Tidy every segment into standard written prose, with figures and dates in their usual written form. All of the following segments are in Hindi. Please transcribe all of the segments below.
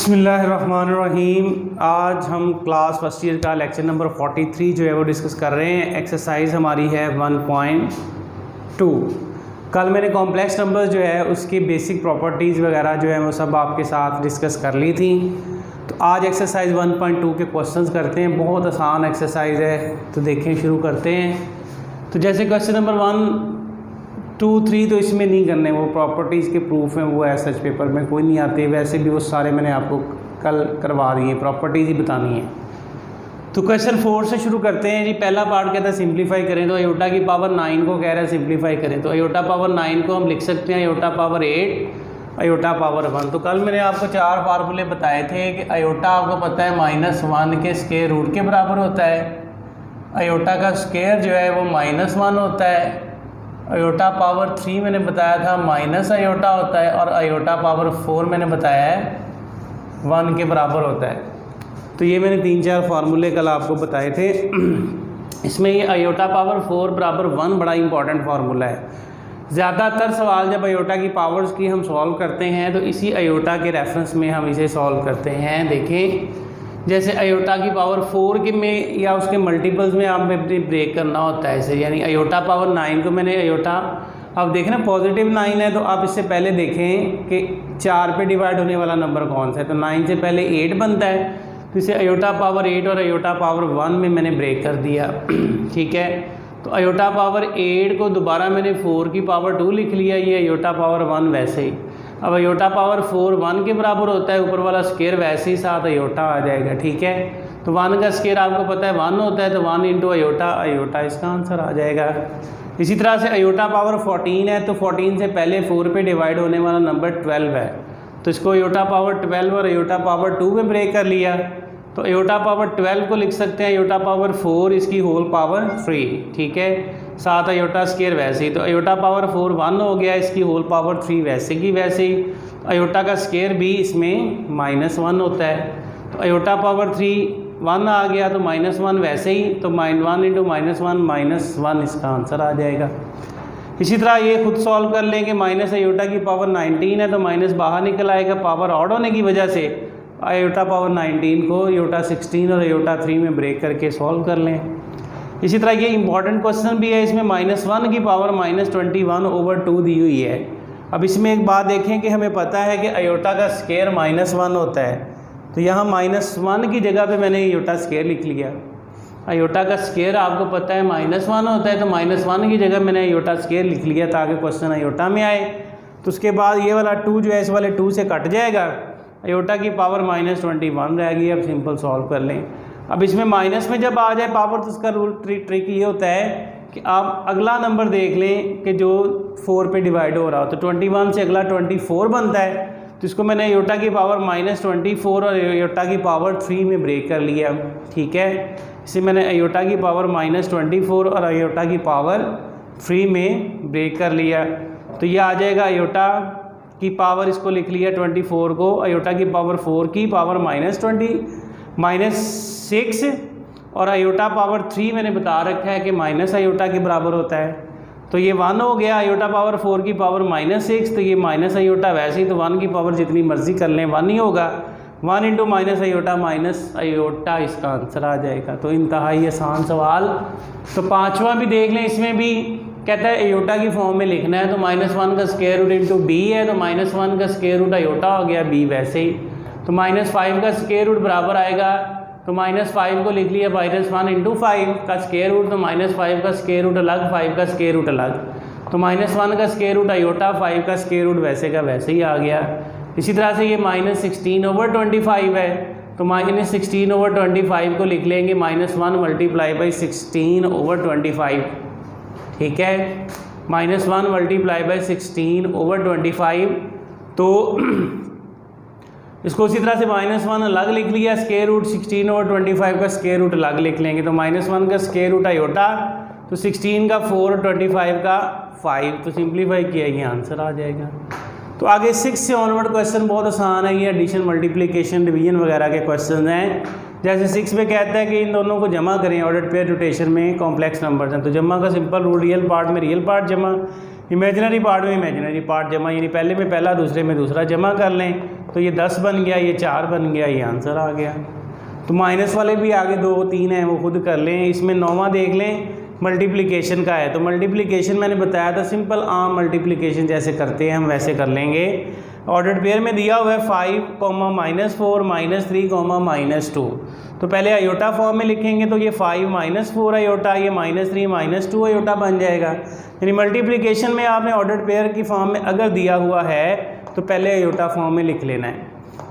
बिस्मिल्लाहिर्रहमानिर्रहीम। आज हम क्लास फर्स्ट ईयर का लेक्चर नंबर 43 जो है वो डिस्कस कर रहे हैं। एक्सरसाइज हमारी है 1.2। कल मैंने कॉम्प्लेक्स नंबर्स जो है उसकी बेसिक प्रॉपर्टीज़ वगैरह जो है वो सब आपके साथ डिस्कस कर ली थी। तो आज एक्सरसाइज 1.2 के क्वेश्चंस करते हैं। बहुत आसान एक्सरसाइज है, तो देखें शुरू करते हैं। तो जैसे क्वेश्चन नंबर 1, 2, 3 तो इसमें नहीं करने, वो प्रॉपर्टीज़ के प्रूफ हैं, वो एज सच पेपर में कोई नहीं आते। वैसे भी वो सारे मैंने आपको कल करवा दिए, प्रॉपर्टीज़ ही बतानी है। तो क्वेश्चन 4 से शुरू करते हैं जी। पहला पार्ट कहता है सिंप्लीफाई करें, तो अयोटा की पावर 9 को कह रहा है सिंप्लीफाई करें। तो अयोटा पावर 9 को हम लिख सकते हैं अयोटा पावर 8, अयोटा पावर 1। तो कल मैंने आपको 4 फार्मूले बताए थे कि अयोटा आपको पता है -1 के स्क्वायर रूट के बराबर होता है, अयोटा का स्क्वायर जो है वो -1 होता है, अयोटा पावर 3 मैंने बताया था माइनस अयोटा होता है, और अयोटा पावर 4 मैंने बताया है 1 के बराबर होता है। तो ये मैंने 3-4 फार्मूले कल आपको बताए थे। इसमें ये अयोटा पावर 4 बराबर 1 बड़ा इंपॉर्टेंट फार्मूला है। ज़्यादातर सवाल जब अयोटा की पावर्स की हम सॉल्व करते हैं तो इसी अयोटा के रेफरेंस में हम इसे सॉल्व करते हैं। देखें, जैसे अयोटा की पावर 4 के में या उसके मल्टीपल्स में आप में ब्रेक करना होता है इसे, यानी अयोटा पावर 9 को मैंने अयोटा, अब देखें ना पॉजिटिव 9 है तो आप इससे पहले देखें कि 4 पे डिवाइड होने वाला नंबर कौन सा है। तो 9 से पहले 8 बनता है, तो इसे अयोटा पावर 8 और अयोटा पावर 1 में मैंने ब्रेक कर दिया। ठीक है, तो अयोटा पावर 8 को दोबारा मैंने 4 की पावर 2 लिख लिया, ये अयोटा पावर 1 वैसे ही। अब अयोटा पावर 4 1 के बराबर होता है, ऊपर वाला स्क्वायर वैसे ही साथ अयोटा आ जाएगा। ठीक है, तो 1 का स्क्वायर आपको पता है 1 होता है, तो 1 इंटू अयोटा, अयोटा इसका आंसर आ जाएगा। इसी तरह से अयोटा पावर 14 है, तो 14 से पहले 4 पे डिवाइड होने वाला नंबर 12 है, तो इसको अयोटा पावर 12 और अयोटा पावर 2 में ब्रेक कर लिया। तो अयोटा पावर 12 को लिख सकते हैं अयोटा पावर 4 इसकी होल पावर 3। ठीक है, साथ अयोटा स्क्वायर वैसे ही, तो अयोटा पावर 4 1 हो गया, इसकी होल पावर 3 वैसे की वैसे ही। अयोटा का स्क्वायर भी इसमें -1 होता है, तो अयोटा पावर 3 1 आ गया, तो -1 वैसे ही, तो 1 इंटू -1 इसका आंसर आ जाएगा। इसी तरह ये खुद सॉल्व कर लेंगे। माइनस अयोटा की पावर 19 है, तो माइनस बाहर निकल आएगा, पावर ऑड होने की वजह से अयोटा पावर 19 को अयोटा 16 और अयोटा 3 में ब्रेक करके सॉल्व कर लें। इसी तरह ये इंपॉर्टेंट क्वेश्चन भी है, इसमें -1 की पावर -21/2 दी हुई है। अब इसमें एक बात देखें कि हमें पता है कि अयोटा का स्क्वायर -1 होता है, तो यहाँ -1 की जगह पे मैंने अयोटा स्क्वायर लिख लिया। अयोटा का स्क्वायर आपको पता है -1 होता है, तो -1 की जगह मैंने अयोटा स्क्वायर लिख लिया ताकि क्वेश्चन अयोटा में आए। तो उसके बाद ये वाला 2 जो है इस वाले 2 से कट जाएगा, अयोटा की पावर -21 रहेगी। अब सिंपल सॉल्व कर लें। अब इसमें माइनस में जब आ जाए पावर, तो उसका रूल ट्रिक ये होता है कि आप अगला नंबर देख लें कि जो 4 पे डिवाइड हो रहा हो, तो 21 से अगला 24 बनता है, तो इसको मैंने अयोटा की पावर -24 और अयोटा की पावर 3 में ब्रेक कर लिया। ठीक है, इसे मैंने अयोटा की पावर -24 और अयोटा की पावर 3 में ब्रेक कर लिया। तो ये आ जाएगा अयोटा की पावर, इसको लिख लिया 24 को, अयोटा की पावर 4 की पावर -6 और अयोटा पावर 3 मैंने बता रखा है कि माइनस अयोटा के बराबर होता है। तो ये 1 हो गया, अयोटा पावर 4 की पावर -6, तो ये माइनस अयोटा वैसे ही, तो 1 की पावर जितनी मर्जी कर लें 1 ही होगा। 1 इंटू -अयोटा इसका आंसर आ जाएगा। तो इंतहाई आसान सवाल। तो 5वां भी देख लें, इसमें भी कहता है अयोटा की फॉर्म में लिखना है, तो -1 का स्क्वायर रूट इंटू b है, तो -1 का स्क्वायर रूट अयोटा हो गया, b वैसे ही। तो -5 का स्क्वायर रूट बराबर आएगा, तो -5 को लिख लिया -1 इंटू 5 का स्क्वायर रूट, तो -5 का स्क्वायर रूट अलग, 5 का स्क्वायर रूट अलग, तो -1 का स्क्वायर रूट अयोटा, 5 का स्क्वायर रूट वैसे का वैसे ही आ गया। इसी तरह से ये -16/25 है, तो -16/25 को लिख लेंगे -1 × 16/25। ठीक है, -1 × 16/25। तो इसको उसी तरह से -1 अलग लिख लिया, स्क्वायर रूट 16/25 का स्क्वायर रूट अलग लिख लेंगे, तो -1 का स्क्वायर रूट अयोटा, तो 16 का 4 और 25 का 5, तो सिंप्लीफाई किया ये आंसर आ जाएगा। तो आगे 6 से ऑनवर्ड क्वेश्चन बहुत आसान है, ये एडिशन मल्टीप्लिकेशन डिवीजन वगैरह के क्वेश्चन हैं। जैसे 6 में कहता है कि इन दोनों को जमा करें, ऑर्डर पेयर रोटेशन में कॉम्प्लेक्स नंबर्स हैं, तो जमा का सिंपल रूल, रियल पार्ट में रियल पार्ट जमा, इमेजिनरी पार्ट में इमेजिनरी पार्ट जमा, यानी पहले में पहला दूसरे में दूसरा जमा कर लें तो ये 10 बन गया, ये 4 बन गया, ये आंसर आ गया। तो माइनस वाले भी आगे 2 3 हैं वो खुद कर लें। इसमें 9वां देख लें, मल्टीप्लिकेशन का है। तो मल्टीप्लिकेशन मैंने बताया था सिंपल आम मल्टीप्लिकेशन जैसे करते हैं हम वैसे कर लेंगे। ऑर्डर्ड पेयर में दिया हुआ है 5, -4 -3, -2। तो पहले आयोटा फॉर्म में लिखेंगे तो ये 5 -4 आयोटा, ये -3 -2 आयोटा बन जाएगा। यानी मल्टीप्लिकेशन में आपने ऑर्डर्ड पेयर की फॉर्म में अगर दिया हुआ है तो पहले आयोटा फॉर्म में लिख लेना है।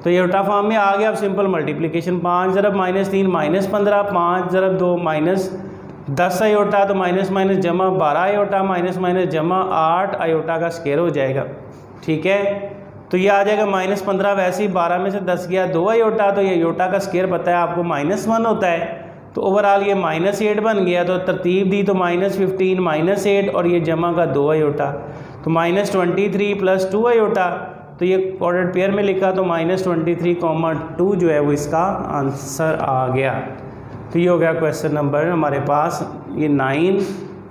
तो आयोटा फॉर्म में आ गया। अब सिंपल मल्टीप्लिकेशन 5 × -3 -15, 5 × 2 -10 आयोटा, तो माइनस माइनस जमा 12 आयोटा, माइनस माइनस जमा 8 आयोटा का स्क्वायर हो जाएगा। ठीक है, तो ये आ जाएगा -15, वैसे ही 12 में से 10 गया 2 आयोटा, तो ये आयोटा का स्क्वायर पता है आपको -1 होता है। तो ओवरऑल ये -8 बन गया। तो तरतीब दी तो -15 -8 और ये जमा का 2 आयोटा, तो -23 + 2 आयोटा। तो ये ऑर्डर्ड पेयर में लिखा तो -23,2 जो है वो इसका आंसर आ गया। तो ये हो गया क्वेश्चन नंबर हमारे पास ये 9।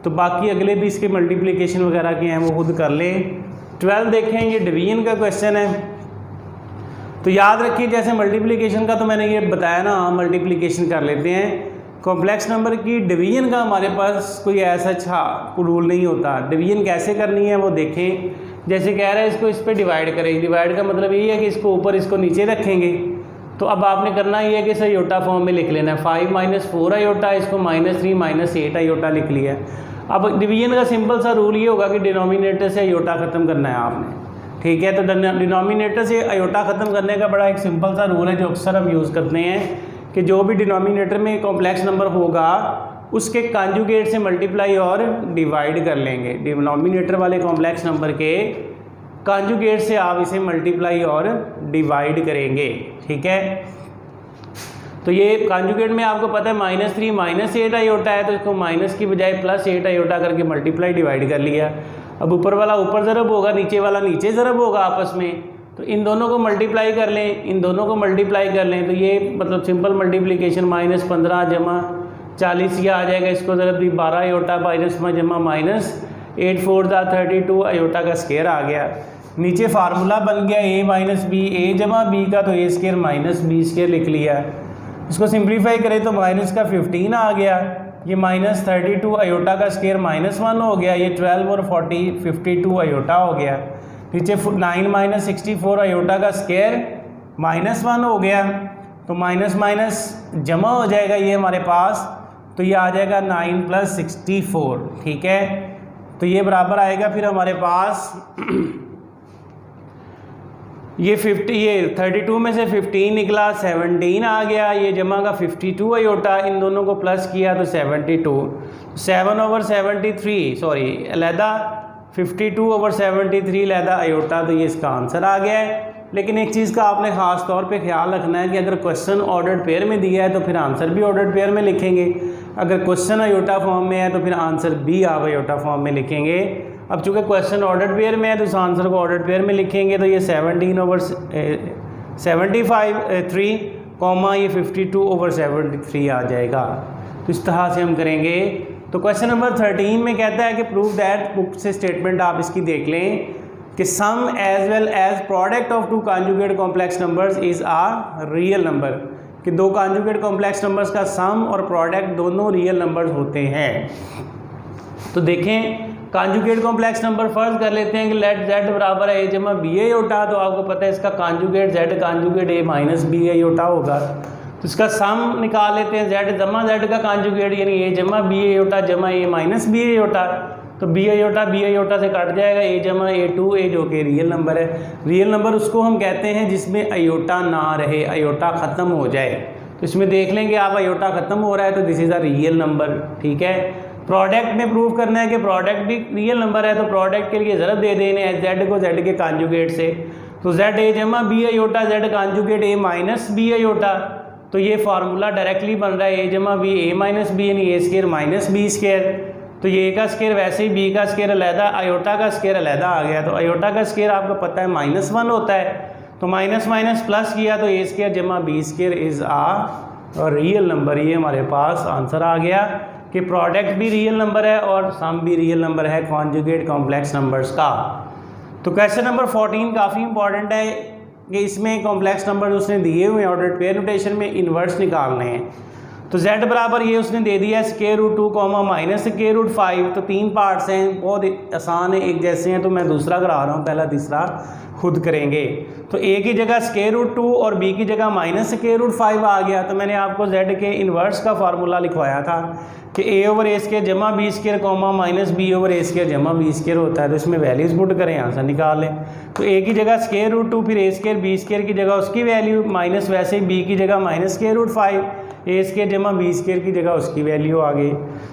तो बाकी अगले भी इसके मल्टीप्लिकेशन वगैरह के हैं वो खुद कर लें। 12 देखें, ये डिवीजन का क्वेश्चन है। तो याद रखिए जैसे मल्टीप्लिकेशन का तो मैंने ये बताया ना, हम मल्टीप्लिकेशन कर लेते हैं। कॉम्प्लेक्स नंबर की डिवीजन का हमारे पास कोई ऐसा अच्छा रूल नहीं होता। डिवीजन कैसे करनी है वो देखें। जैसे कह रहे हैं इसको इस पर डिवाइड करें, डिवाइड का मतलब यही है कि इसको ऊपर इसको नीचे रखेंगे। तो अब आपने करना ये है कि इसे आयोटा फॉर्म में लिख लेना है। 5 -4 आयोटा, इसको -3 -8 आयोटा लिख लिया। अब डिवीजन का सिंपल सा रूल ये होगा कि डिनोमिनेटर से आयोटा ख़त्म करना है आपने। ठीक है, तो डिनोमिनेटर से आयोटा ख़त्म करने का बड़ा एक सिंपल सा रूल है जो अक्सर हम यूज़ करते हैं कि जो भी डिनोमिनेटर में कॉम्प्लेक्स नंबर होगा उसके कॉन्जुगेट से मल्टीप्लाई और डिवाइड कर लेंगे। डिनोमिनेटर वाले कॉम्प्लेक्स नंबर के कॉन्जुगेट से आप इसे मल्टीप्लाई और डिवाइड करेंगे। ठीक है, तो ये कॉन्जुगेट में आपको पता है -3 -8 आयोटा है, तो इसको माइनस की बजाय +8 आयोटा करके मल्टीप्लाई डिवाइड कर लिया। अब ऊपर वाला ऊपर ज़रब होगा, नीचे वाला नीचे ज़रब होगा आपस में, तो इन दोनों को मल्टीप्लाई कर लें, इन दोनों को मल्टीप्लाई कर लें। तो ये मतलब सिंपल मल्टीप्लिकेशन -15 जमा 40 ये आ जाएगा। इसको ज़रब दी 12 आयोटा माइनस में जमा -8 4 32 आयोटा का स्क्वायर आ गया। नीचे फार्मूला बन गया a - b, a जमा b का तो a स्क्वायर -b स्क्वायर लिख लिया। इसको सिंप्लीफाई करें तो माइनस का 15 आ गया, ये -32 आयोटा का स्क्वायर -1 हो गया, ये 12 और 40 52 आयोटा हो गया। नीचे 9 - 64 आयोटा का स्क्वायर -1 हो गया, तो माइनस माइनस जमा हो जाएगा ये हमारे पास, तो ये आ जाएगा 9 + 64। ठीक है, तो ये बराबर आएगा फिर हमारे पास ये 32 में से 15 निकला 17 आ गया, ये जमा का 52 आयोटा, इन दोनों को प्लस किया तो 72 7/73 सॉरी अलहदा 52/73 अलहदा आयोटा, तो ये इसका आंसर आ गया है। लेकिन एक चीज़ का आपने ख़ास तौर पे ख्याल रखना है कि अगर क्वेश्चन ऑर्डर्ड पेयर में दिया है तो फिर आंसर भी ऑर्डर्ड पेयर में लिखेंगे, अगर क्वेश्चन आयोटा फॉर्म में है तो फिर आंसर भी आप आयोटा फॉर्म में लिखेंगे। अब चूँकि क्वेश्चन ऑर्डर्ड पेयर में है तो इस आंसर को ऑर्डर्ड पेयर में लिखेंगे, तो ये 17/73 कॉमा ये 52/73 आ जाएगा। तो इस तरह से हम करेंगे। तो क्वेश्चन नंबर 13 में कहता है कि प्रूव दैट, बुक से स्टेटमेंट आप इसकी देख लें कि sum as well as product of two conjugate complex numbers is a real number, कि दो कॉन्जुगेट कॉम्प्लेक्स नंबर्स का सम और प्रोडक्ट दोनों रियल नंबर्स होते हैं। तो देखें कॉन्जुगेट कॉम्प्लेक्स नंबर फर्ज कर लेते हैं कि लेट z बराबर है a जमा b आयोटा, तो आपको पता है इसका conjugate z conjugate a minus b iota होगा। तो इसका सम निकाल लेते हैं, z जमा z का कॉन्जुगेट यानी a जमा b आयोटा जमा a माइनस b आयोटा, तो b आयोटा से कट जाएगा, a जमा a2 a जो कि रियल नंबर है। रियल नंबर उसको हम कहते हैं जिसमें आयोटा ना रहे, आयोटा ख़त्म हो जाए। तो इसमें देख लेंगे आप आयोटा ख़त्म हो रहा है तो this is a real number. ठीक है, प्रोडक्ट में प्रूव करना है कि प्रोडक्ट भी रियल नंबर है, तो प्रोडक्ट के लिए ज़रूरत दे देने z को z के कॉन्जुगेट से, तो z a जमा b iota z conjugate a minus b iota, तो ये फार्मूला डायरेक्टली बन रहा है a जमा b a माइनस b यानी a square minus b square, तो ये a का स्क्वायर वैसे ही b का स्क्वायर अलहदा, आयोटा का स्क्वायर अलहदा आ गया। तो आयोटा का स्क्वायर आपको पता है -1 होता है, तो माइनस माइनस प्लस किया तो a स्क्वायर जमा b square is a real number, ये हमारे पास आंसर आ गया। कि प्रोडक्ट भी रियल नंबर है और सम भी रियल नंबर है कॉन्जुगेट कॉम्प्लेक्स नंबर्स का। तो क्वेश्चन नंबर 14 काफ़ी इंपॉर्टेंट है कि इसमें कॉम्प्लेक्स नंबर उसने दिए हुए हैं ऑर्डर पेयर नोटेशन में इन्वर्स निकालने हैं। तो z बराबर ये उसने दे दिया है square root 2 comma minus square root 5। तो 3 पार्ट्स हैं, बहुत आसान है, एक जैसे हैं, तो मैं दूसरा करा रहा हूँ, पहला तीसरा खुद करेंगे। तो a की जगह स्क्वायर रूट 2 और b की जगह माइनस स्क्वायर रूट 5 आ गया। तो मैंने आपको z के इन्वर्स का फार्मूला लिखवाया था कि a ओवर ए स्क्वायर जमा B square comma minus B over A square जमा बी स्क्वायर होता है। तो इसमें वैल्यूज़ पुट करें, आंसर निकाल लें। तो a की जगह स्क्वायर रूट 2, फिर ए स्क्वायर बी स्क्वायर की जगह उसकी वैल्यू माइनस, वैसे ही b की जगह माइनस स्क्वायर रूट 5, ए स्क्वायर जमा बी स्क्वायर की जगह उसकी वैल्यू आ गई।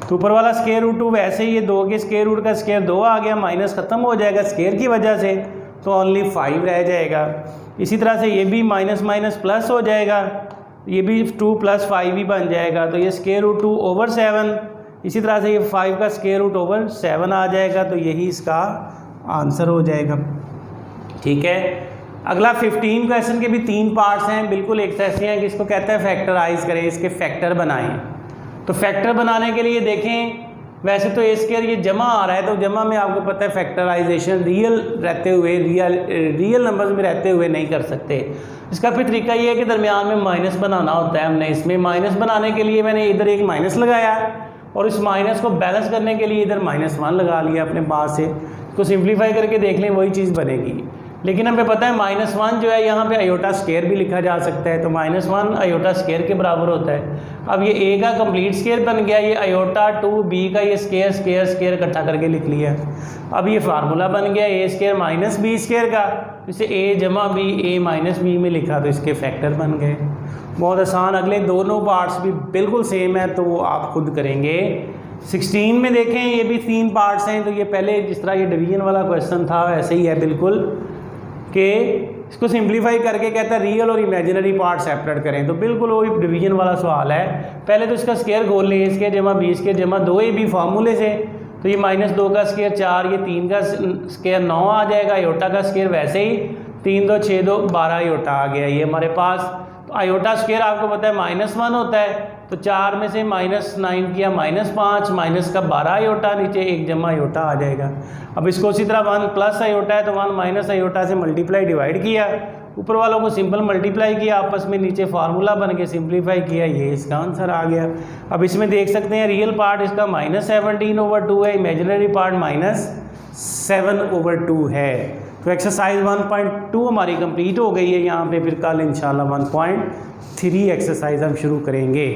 तो ऊपर वाला स्क्वायर रूट 2 वैसे ही ये 2 के स्क्वायर रूट का स्क्वायर 2 आ गया, माइनस ख़त्म हो जाएगा स्क्वायर की वजह से, तो ओनली 5 रह जाएगा। इसी तरह से ये भी माइनस माइनस प्लस हो जाएगा, ये भी 2 + 5 ही बन जाएगा। तो ये स्क्वायर रूट 2 ओवर 7, इसी तरह से ये 5 का स्क्वायर रूट ओवर 7 आ जाएगा। तो यही इसका आंसर हो जाएगा। ठीक है, अगला 15 क्वेश्चन के भी 3 पार्ट्स हैं, बिल्कुल एक ऐसे हैं कि इसको कहते हैं फैक्टराइज करें, इसके फैक्टर बनाएं। तो फैक्टर बनाने के लिए देखें, वैसे तो ए स्क्वायर ये जमा आ रहा है, तो जमा में आपको पता है फैक्टराइजेशन रियल रहते हुए, रियल नंबर्स में रहते हुए नहीं कर सकते। इसका फिर तरीका ये है कि दरमियान में माइनस बनाना होता है। हमने इसमें माइनस बनाने के लिए मैंने इधर एक माइनस लगाया और इस माइनस को बैलेंस करने के लिए इधर -1 लगा लिया अपने पास से। इसको सिंप्लीफाई करके देख लें, वही चीज़ बनेगी। लेकिन हमें पता है -1 जो है यहाँ पे आयोटा स्क्वायर भी लिखा जा सकता है, तो -1 आयोटा स्क्वायर के बराबर होता है। अब ये a का कंप्लीट स्क्वायर बन गया, ये आयोटा 2b का ये स्क्वायर स्क्वायर स्क्वायर इकट्ठा करके लिख लिया। अब ये फार्मूला बन गया a square minus B square का, इसे a जमा b a माइनस बी में लिखा, तो इसके फैक्टर बन गए। बहुत आसान। अगले दोनों पार्ट्स भी बिल्कुल सेम है, तो वो आप खुद करेंगे। 16 में देखें, ये भी 3 पार्ट्स हैं। तो ये पहले जिस तरह ये डिवीजन वाला क्वेश्चन था वैसे ही है बिल्कुल, कि इसको सिंप्लीफाई करके कहता है रियल और इमेजिनरी पार्ट सेपरेट करें। तो बिल्कुल वही डिवीजन वाला सवाल है। पहले तो इसका स्क्वायर खोल लें, इसके जमा बी स्क्वायर जमा 2ab फार्मूले से। तो ये -2 का स्क्वायर 4, ये 3 का स्क्वायर 9 आ जाएगा। आयोटा का स्क्वायर वैसे ही 3 2 6 2 12 आयोटा आ गया ये हमारे पास। तो आयोटा स्क्वायर आपको पता है -1 होता है, तो 4 में से -9 किया -5, माइनस का 12 आयोटा, नीचे 1 जमा आयोटा आ जाएगा। अब इसको उसी तरह 1 प्लस आयोटा है तो 1 माइनस आयोटा से मल्टीप्लाई डिवाइड किया, ऊपर वालों को सिंपल मल्टीप्लाई किया आपस में, नीचे फार्मूला बन के सिंप्लीफाई किया, ये इसका आंसर आ गया। अब इसमें देख सकते हैं रियल पार्ट इसका -17/2 है, इमेजिनरी पार्ट -7/2 है। तो एक्सरसाइज 1.2 हमारी कंप्लीट हो गई है यहाँ पे। फिर कल इंशाल्लाह 1.3 एक्सरसाइज हम शुरू करेंगे।